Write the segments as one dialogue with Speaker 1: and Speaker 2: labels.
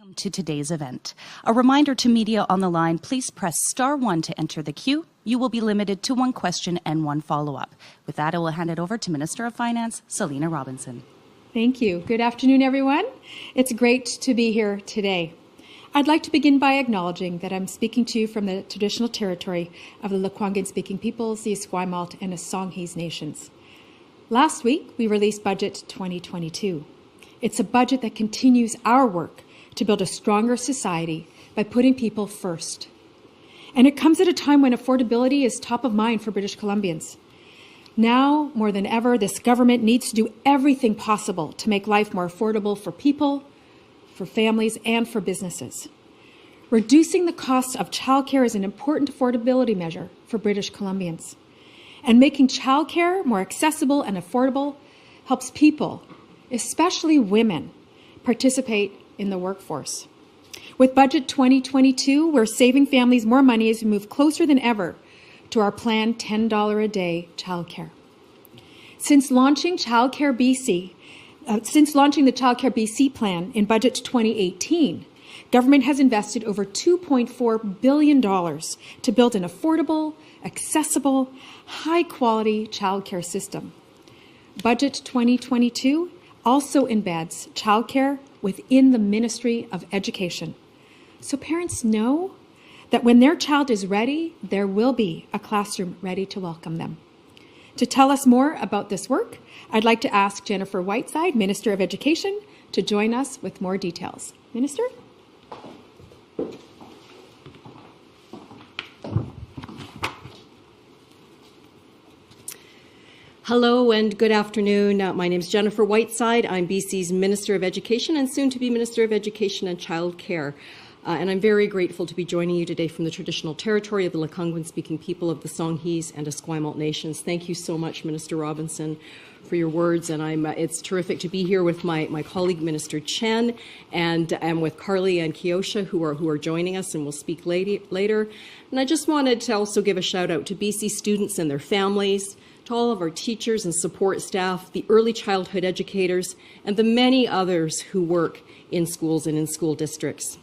Speaker 1: Welcome to today's event. A reminder to media on the line, please press *1 to enter the queue. You will be limited to one question and one follow-up. With that, I will hand it over to Minister of Finance, Selina Robinson.
Speaker 2: Thank you. Good afternoon, everyone. It's great to be here today. I'd like to begin by acknowledging that I'm speaking to you from the traditional territory of the Lekwungen-speaking peoples, the Esquimalt and Songhees nations. Last week, we released Budget 2022. It's a budget that continues our work to build a stronger society by putting people first. And it comes at a time when affordability is top of mind for British Columbians. Now, more than ever, this government needs to do everything possible to make life more affordable for people, for families, and for businesses. Reducing the cost of childcare is an important affordability measure for British Columbians. And making childcare more accessible and affordable helps people, especially women, participate in the workforce. With Budget 2022, we're saving families more money as we move closer than ever to our planned $10 a day childcare. Since launching the Childcare BC plan in Budget 2018, government has invested over $2.4 billion to build an affordable, accessible, high-quality childcare system. Budget 2022 also embeds childcare within the Ministry of Education. So parents know that when their child is ready, there will be a classroom ready to welcome them. To tell us more about this work, I'd like to ask Jennifer Whiteside, Minister of Education, to join us with more details. Minister?
Speaker 3: Hello and good afternoon. My name is Jennifer Whiteside. I'm BC's Minister of Education and soon to be Minister of Education and Childcare. And I'm very grateful to be joining you today from the traditional territory of the Lekwungen-speaking people of the Songhees and Esquimalt nations. Thank you so much, Minister Robinson, for your words. And it's terrific to be here with my colleague, Minister Chen, and with Carly and Kiosha, who are joining us and will speak later. And I just wanted to also give a shout out to BC students and their families, to all of our teachers and support staff, the early childhood educators, and the many others who work in schools and in school districts.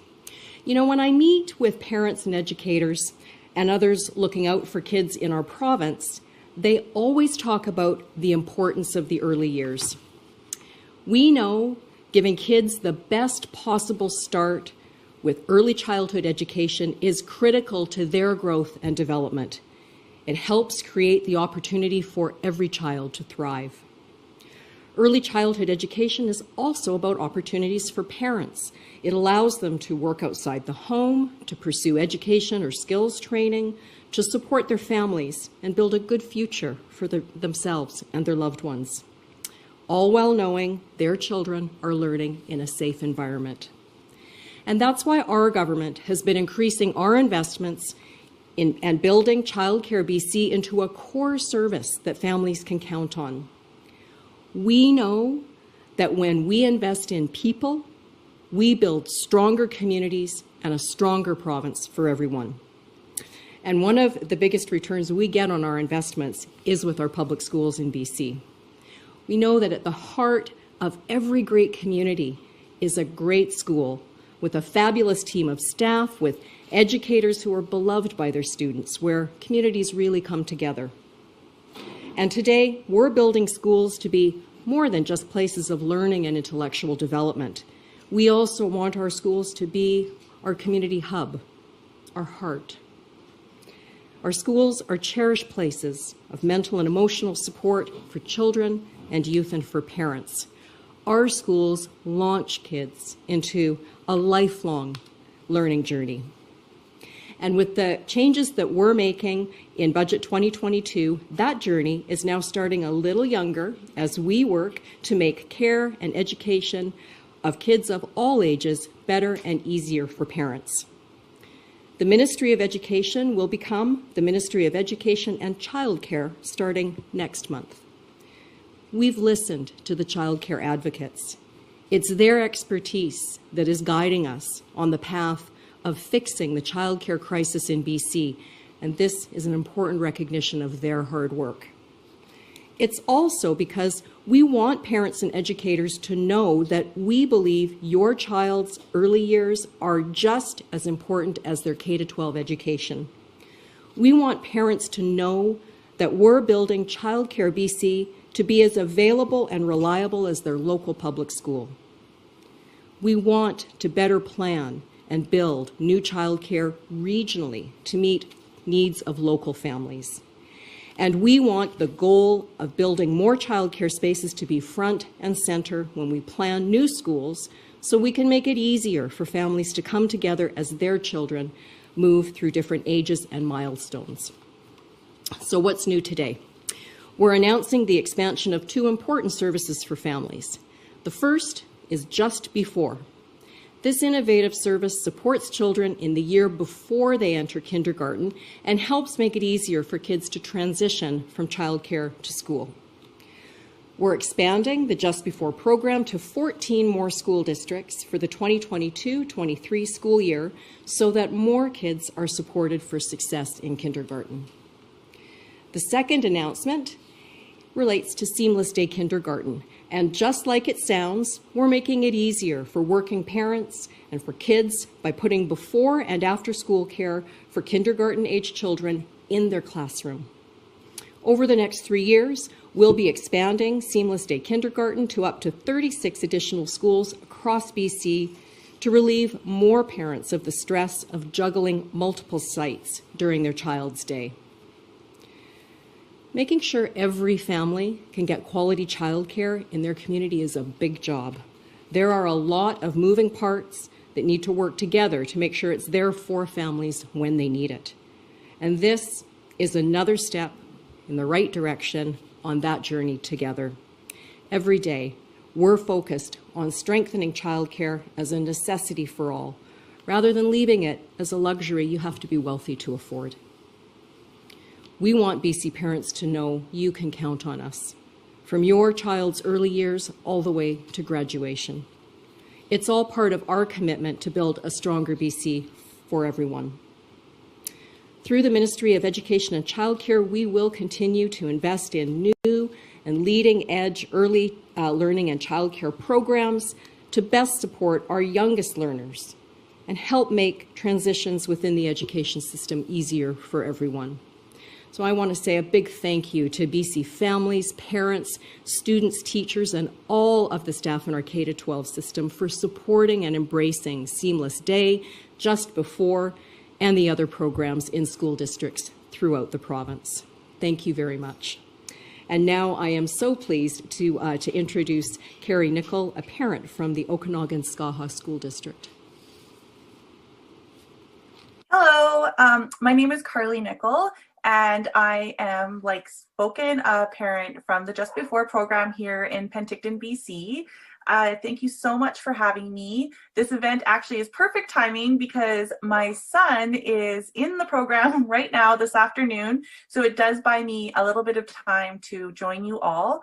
Speaker 3: You know, when I meet with parents and educators and others looking out for kids in our province, they always talk about the importance of the early years. We know giving kids the best possible start with early childhood education is critical to their growth and development. It helps create the opportunity for every child to thrive. Early childhood education is also about opportunities for parents. It allows them to work outside the home, to pursue education or skills training, to support their families and build a good future for themselves and their loved ones, all while knowing their children are learning in a safe environment. And that's why our government has been increasing our investments and building Childcare BC into a core service that families can count on. We know that when we invest in people, we build stronger communities and a stronger province for everyone. And one of the biggest returns we get on our investments is with our public schools in BC. We know that at the heart of every great community is a great school with a fabulous team of staff, with educators who are beloved by their students, where communities really come together. And today, we're building schools to be more than just places of learning and intellectual development. We also want our schools to be our community hub, our heart. Our schools are cherished places of mental and emotional support for children and youth and for parents. Our schools launch kids into a lifelong learning journey. And with the changes that we're making in Budget 2022, that journey is now starting a little younger as we work to make care and education of kids of all ages better and easier for parents. The Ministry of Education will become the Ministry of Education and Childcare starting next month. We've listened to the childcare advocates. It's their expertise that is guiding us on the path of fixing the childcare crisis in BC, and this is an important recognition of their hard work. It's also because we want parents and educators to know that we believe your child's early years are just as important as their K-12 education. We want parents to know that we're building Childcare BC to be as available and reliable as their local public school. We want to better plan and build new childcare regionally to meet needs of local families. And we want the goal of building more childcare spaces to be front and center when we plan new schools, so we can make it easier for families to come together as their children move through different ages and milestones. So what's new today? We're announcing the expansion of two important services for families. The first is Just Before. This innovative service supports children in the year before they enter kindergarten and helps make it easier for kids to transition from childcare to school. We're expanding the Just Before program to 14 more school districts for the 2022-23 school year so that more kids are supported for success in kindergarten. The second announcement relates to Seamless Day Kindergarten. And just like it sounds, we're making it easier for working parents and for kids by putting before and after school care for kindergarten-age children in their classroom. Over the next 3 years, we'll be expanding Seamless Day Kindergarten to up to 36 additional schools across BC to relieve more parents of the stress of juggling multiple sites during their child's day. Making sure every family can get quality childcare in their community is a big job. There are a lot of moving parts that need to work together to make sure it's there for families when they need it. And this is another step in the right direction on that journey together. Every day, we're focused on strengthening childcare as a necessity for all, rather than leaving it as a luxury you have to be wealthy to afford. We want BC parents to know you can count on us, from your child's early years all the way to graduation. It's all part of our commitment to build a stronger BC for everyone. Through the Ministry of Education and Childcare, we will continue to invest in new and leading-edge early learning and childcare programs to best support our youngest learners and help make transitions within the education system easier for everyone. So I want to say a big thank you to BC families, parents, students, teachers, and all of the staff in our K-12 system for supporting and embracing Seamless Day, Just Before, and the other programs in school districts throughout the province. Thank you very much. And now I am so pleased to introduce Carrie Nicol, a parent from the Okanagan-Skaha School District.
Speaker 4: Hello, my name is Carly Nicol, and I am, like spoken, a parent from the Just Before program here in Penticton, BC. Thank you so much for having me. This event actually is perfect timing because my son is in the program right now this afternoon, so it does buy me a little bit of time to join you all.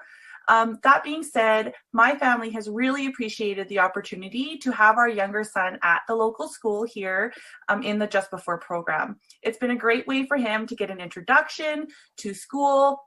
Speaker 4: That being said, my family has really appreciated the opportunity to have our younger son at the local school here in the Just Before program. It's been a great way for him to get an introduction to school.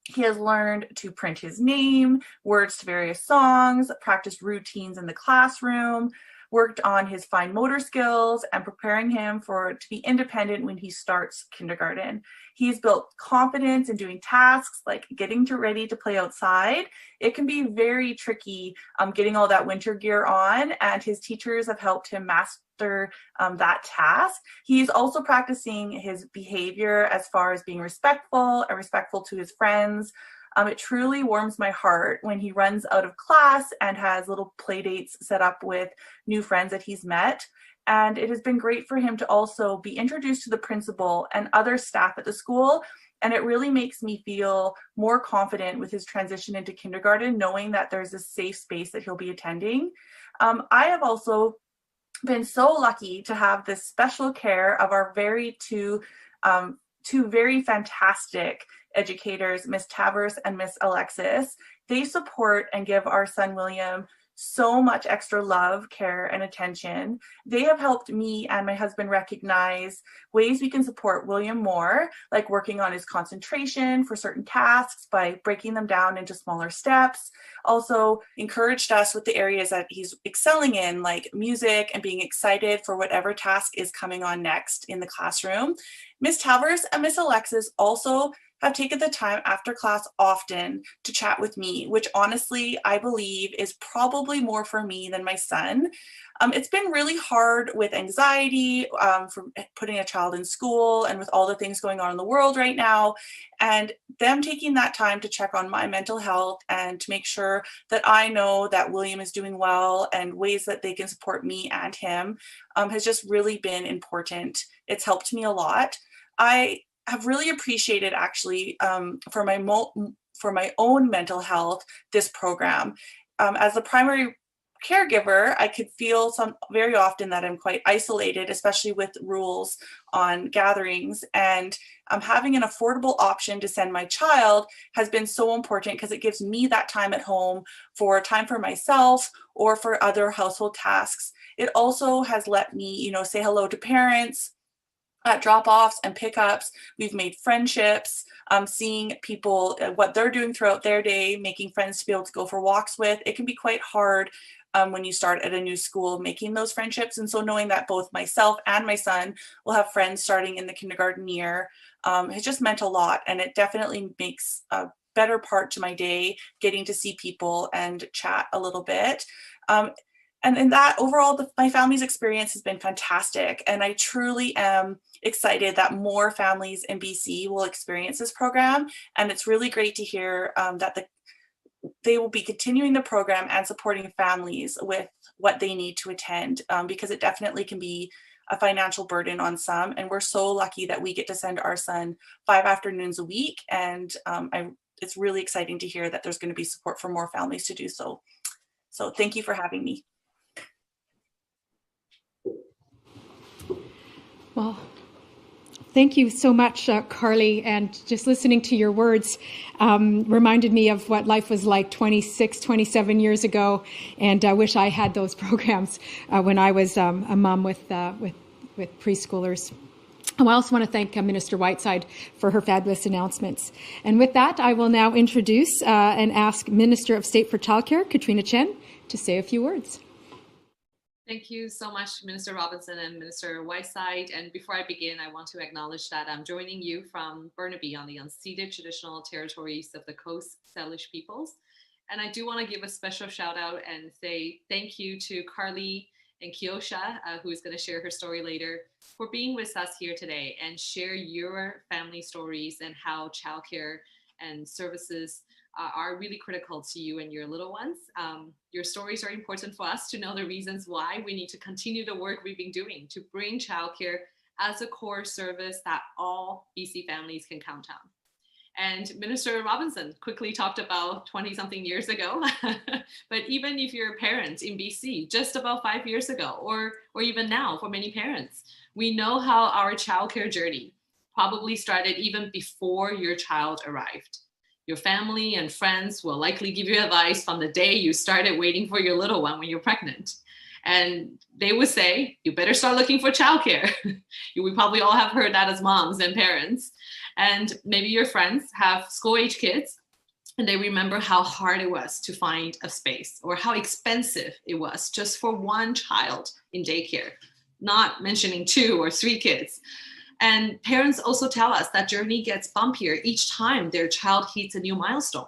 Speaker 4: He has learned to print his name, words to various songs, practiced routines in the classroom, worked on his fine motor skills, and preparing him to be independent when he starts kindergarten. He's built confidence in doing tasks like getting ready to play outside. It can be very tricky getting all that winter gear on, and his teachers have helped him master that task. He's also practicing his behavior as far as being respectful and respectful to his friends. It truly warms my heart when he runs out of class and has little play dates set up with new friends that he's met. And it has been great for him to also be introduced to the principal and other staff at the school. And it really makes me feel more confident with his transition into kindergarten, knowing that there's a safe space that he'll be attending. I have also been so lucky to have this special care of our two very fantastic educators, Miss Tavers and Miss Alexis. They support and give our son William so much extra love, care, and attention. They have helped me and my husband recognize ways we can support William more, like working on his concentration for certain tasks by breaking them down into smaller steps. Also encouraged us with the areas that he's excelling in, like music and being excited for whatever task is coming on next in the classroom. Miss Talvers and Miss Alexis also have taken the time after class often to chat with me, which honestly, I believe is probably more for me than my son. It's been really hard with anxiety from putting a child in school and with all the things going on in the world right now. And them taking that time to check on my mental health and to make sure that I know that William is doing well and ways that they can support me and him has just really been important. It's helped me a lot. I have really appreciated actually for my own mental health, this program. As the primary caregiver, I could feel very often that I'm quite isolated, especially with rules on gatherings, and having an affordable option to send my child has been so important because it gives me that time at home for time for myself or for other household tasks. It also has let me, say hello to parents at drop-offs and pickups. We've made friendships, seeing people, what they're doing throughout their day, making friends to be able to go for walks with. It can be quite hard when you start at a new school, making those friendships. And so knowing that both myself and my son will have friends starting in the kindergarten year has just meant a lot. And it definitely makes a better part to my day, getting to see people and chat a little bit. And in that, overall, my family's experience has been fantastic. And I truly am excited that more families in BC will experience this program. And it's really great to hear that they will be continuing the program and supporting families with what they need to attend, because it definitely can be a financial burden on some. And we're so lucky that we get to send our son 5 afternoons a week. And it's really exciting to hear that there's going to be support for more families to do so. So thank you for having me.
Speaker 2: Well, thank you so much, Carly. And just listening to your words reminded me of what life was like 26, 27 years ago. And I wish I had those programs when I was a mom with preschoolers. I also want to thank Minister Whiteside for her fabulous announcements. And with that, I will now introduce and ask Minister of State for Childcare, Katrina Chen, to say a few words.
Speaker 5: Thank you so much, Minister Robinson and Minister Whiteside. And before I begin, I want to acknowledge that I'm joining you from Burnaby on the unceded traditional territories of the Coast Salish peoples. And I do want to give a special shout out and say thank you to Carly and Kiosha, who is going to share her story later, for being with us here today and share your family stories and how childcare and services are really critical to you and your little ones. Your stories are important for us to know the reasons why we need to continue the work we've been doing to bring childcare as a core service that all BC families can count on. And Minister Robinson quickly talked about 20-something years ago, but even if you're a parent in BC, just about 5 years ago, or even now for many parents, we know how our childcare journey probably started even before your child arrived. Your family and friends will likely give you advice from the day you started waiting for your little one when you're pregnant. And they would say, you better start looking for childcare. We probably all have heard that as moms and parents. And maybe your friends have school-age kids and they remember how hard it was to find a space or how expensive it was just for one child in daycare, not mentioning 2 or 3 kids. And parents also tell us that journey gets bumpier each time their child hits a new milestone.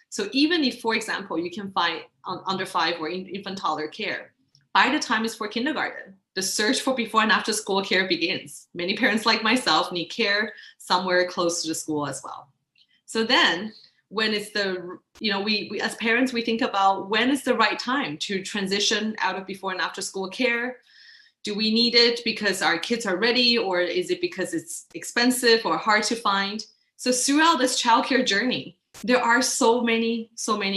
Speaker 5: So even if, for example, you can find under 5 or infant toddler care, by the time it's for kindergarten, the search for before and after school care begins. Many parents like myself need care somewhere close to the school as well. So then when it's we as parents, we think about when is the right time to transition out of before and after school care. Do we need it because our kids are ready, or is it because it's expensive or hard to find? So throughout this childcare journey, there are so many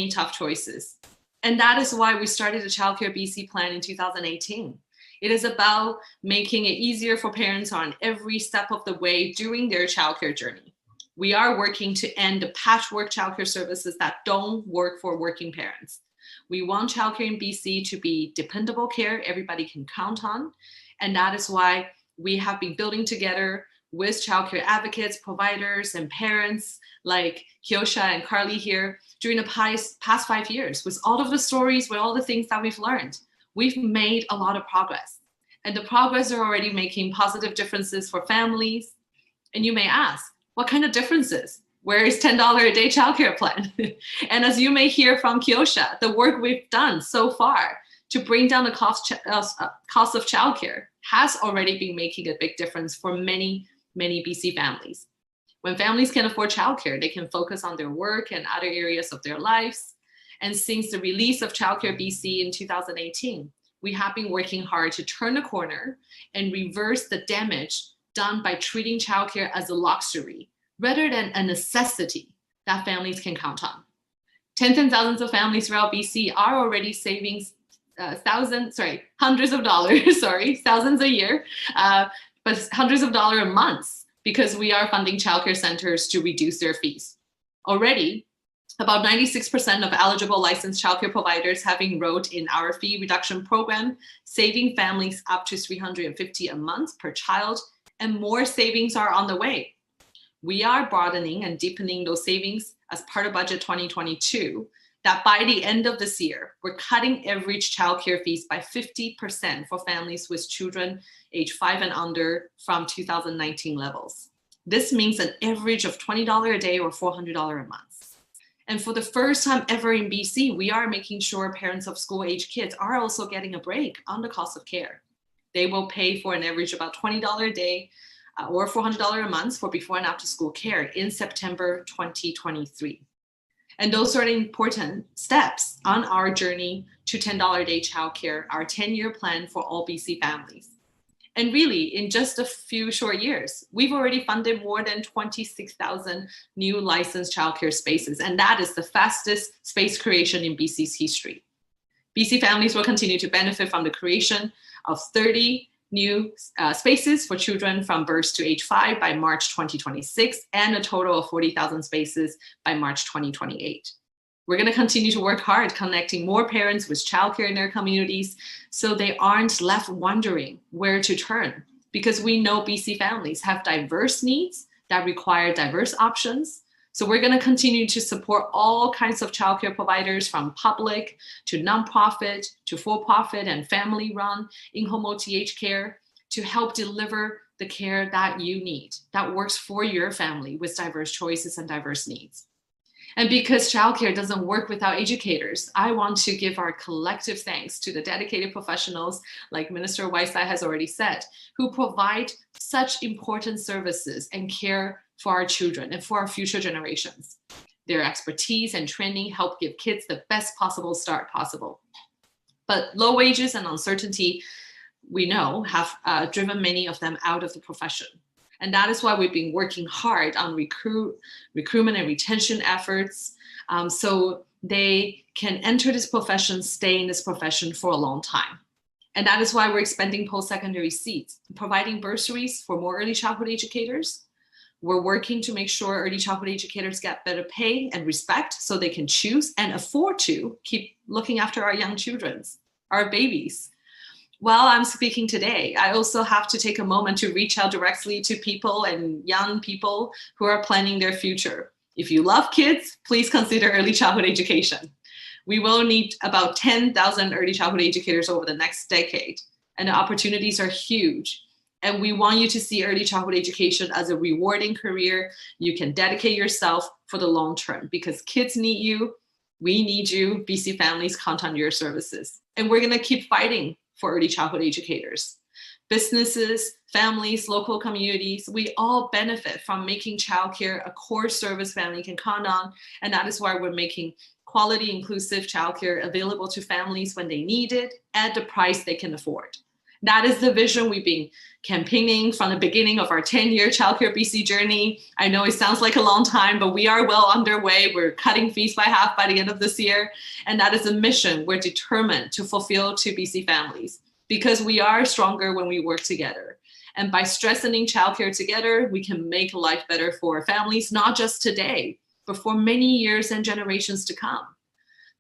Speaker 5: tough choices. And that is why we started the Childcare BC plan in 2018. It is about making it easier for parents on every step of the way during their childcare journey. We are working to end the patchwork childcare services that don't work for working parents. We want childcare in BC to be dependable care everybody can count on. And that is why we have been building together with childcare advocates, providers, and parents like Kiosha and Carly here during the past 5 years. With all of the stories, with all the things that we've learned, we've made a lot of progress. And the progress are already making positive differences for families. And you may ask, what kind of differences? Where is $10 a day childcare plan? And as you may hear from Kiosha, the work we've done so far to bring down the cost of childcare has already been making a big difference for many BC families. When families can afford childcare, they can focus on their work and other areas of their lives. And since the release of Childcare BC in 2018, we have been working hard to turn the corner and reverse the damage done by treating childcare as a luxury rather than a necessity that families can count on. Tens and thousands of families throughout BC are already saving hundreds of dollars, thousands a year, but hundreds of dollars a month because we are funding childcare centers to reduce their fees. Already, about 96% of eligible licensed childcare providers have enrolled in our fee reduction program, saving families up to $350 a month per child, and more savings are on the way. We are broadening and deepening those savings as part of Budget 2022, that by the end of this year, we're cutting average childcare fees by 50% for families with children age 5 and under from 2019 levels. This means an average of $20 a day or $400 a month. And for the first time ever in BC, we are making sure parents of school-age kids are also getting a break on the cost of care. They will pay for an average of about $20 a day or $400 a month for before and after school care in September 2023. And those are the important steps on our journey to $10 a day childcare, our 10-year plan for all BC families. And really, in just a few short years, we've already funded more than 26,000 new licensed childcare spaces, and that is the fastest space creation in BC's history. BC families will continue to benefit from the creation of 30 new spaces for children from birth to age 5 by March 2026, and a total of 40,000 spaces by March 2028. We're going to continue to work hard connecting more parents with childcare in their communities so they aren't left wondering where to turn, because we know BC families have diverse needs that require diverse options. So we're going to continue to support all kinds of childcare providers, from public to nonprofit to for-profit and family-run in-home OTH care, to help deliver the care that you need, that works for your family with diverse choices and diverse needs. And because childcare doesn't work without educators, I want to give our collective thanks to the dedicated professionals, like Minister Whiteside has already said, who provide such important services and care for our children and for our future generations. Their expertise and training help give kids the best possible start possible. But low wages and uncertainty, we know, have driven many of them out of the profession. And that is why we've been working hard on recruitment and retention efforts so they can enter this profession, stay in this profession for a long time. And that is why we're expanding post-secondary seats, providing bursaries for more early childhood educators. We're working to make sure early childhood educators get better pay and respect so they can choose and afford to keep looking after our young children, our babies. While I'm speaking today, I also have to take a moment to reach out directly to people and young people who are planning their future. If you love kids, please consider early childhood education. We will need about 10,000 early childhood educators over the next decade, and the opportunities are huge. And we want you to see early childhood education as a rewarding career. You can dedicate yourself for the long term, because kids need you, we need you, BC families count on your services. And we're gonna keep fighting for early childhood educators. Businesses, families, local communities, we all benefit from making childcare a core service family can count on. And that is why we're making quality, inclusive childcare available to families when they need it at the price they can afford. That is the vision we've been campaigning from the beginning of our 10-year Childcare BC journey. I know it sounds like a long time, but we are well underway. We're cutting fees by half by the end of this year. And that is a mission we're determined to fulfill to BC families, because we are stronger when we work together. And by strengthening childcare together, we can make life better for families, not just today, but for many years and generations to come.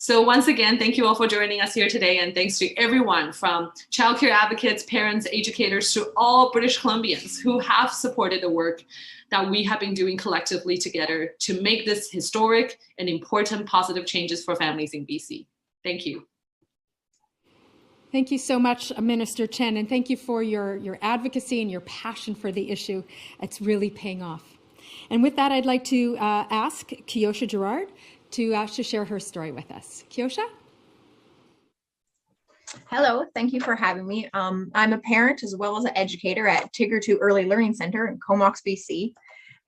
Speaker 5: So once again, thank you all for joining us here today, and thanks to everyone from childcare advocates, parents, educators, to all British Columbians who have supported the work that we have been doing collectively together to make this historic and important positive changes for families in BC. Thank you.
Speaker 2: Thank you so much, Minister Chen, and thank you for your advocacy and your passion for the issue. It's really paying off. And with that, I'd like to ask Kiosha Gerard to share her story with us. Kiosha?
Speaker 6: Hello, thank you for having me. I'm a parent as well as an educator at Tigger 2 Early Learning Centre in Comox, BC.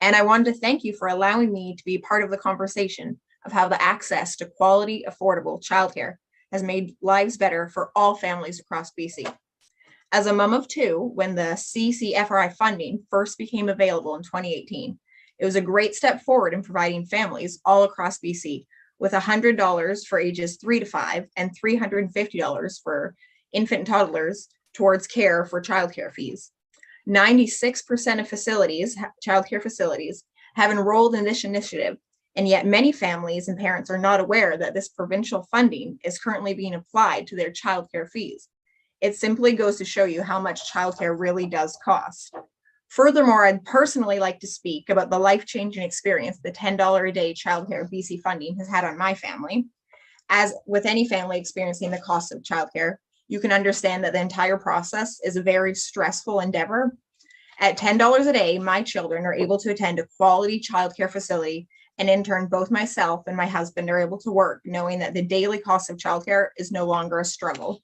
Speaker 6: And I wanted to thank you for allowing me to be part of the conversation of how the access to quality, affordable childcare has made lives better for all families across BC. As a mom of two, when the CCFRI funding first became available in 2018, it was a great step forward in providing families all across BC with $100 for ages 3 to 5 and $350 for infant and toddlers towards care for childcare fees. 96% of childcare facilities, have enrolled in this initiative, and yet many families and parents are not aware that this provincial funding is currently being applied to their childcare fees. It simply goes to show you how much childcare really does cost. Furthermore, I'd personally like to speak about the life-changing experience the $10 a day childcare BC funding has had on my family. As with any family experiencing the cost of childcare, you can understand that the entire process is a very stressful endeavor. At $10 a day, my children are able to attend a quality childcare facility, and in turn, both myself and my husband are able to work, knowing that the daily cost of childcare is no longer a struggle.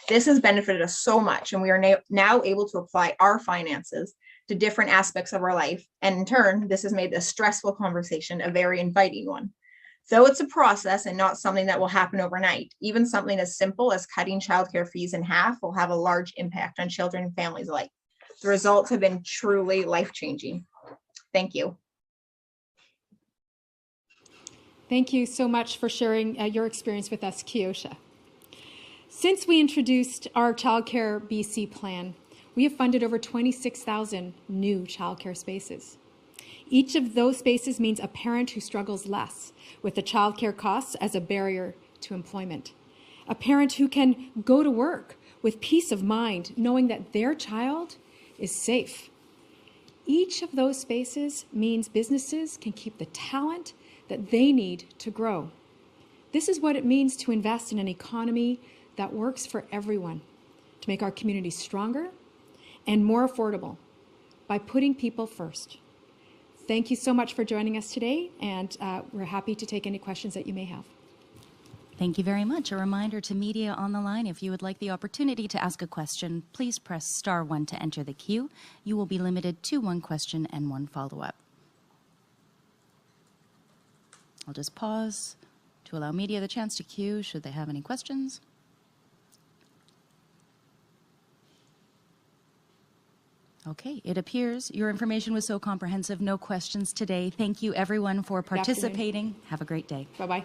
Speaker 6: This has benefited us so much, and we are now able to apply our finances to different aspects of our life. And in turn, this has made this stressful conversation a very inviting one. Though it's a process and not something that will happen overnight, even something as simple as cutting childcare fees in half will have a large impact on children and families alike. The results have been truly life-changing. Thank you.
Speaker 2: Thank you so much for sharing your experience with us, Kiosha. Since we introduced our Childcare BC plan, we have funded over 26,000 new childcare spaces. Each of those spaces means a parent who struggles less with the childcare costs as a barrier to employment. A parent who can go to work with peace of mind, knowing that their child is safe. Each of those spaces means businesses can keep the talent that they need to grow. This is what it means to invest in an economy that works for everyone, to make our communities stronger and more affordable by putting people first. Thank you so much for joining us today, and we're happy to take any questions that you may have.
Speaker 1: Thank you very much. A reminder to media on the line, if you would like the opportunity to ask a question, please press *1 to enter the queue. You will be limited to one question and one follow-up. I'll just pause to allow media the chance to queue should they have any questions. Okay, it appears your information was so comprehensive, no questions today. Thank you everyone for participating. Have a great day.
Speaker 2: Bye-bye.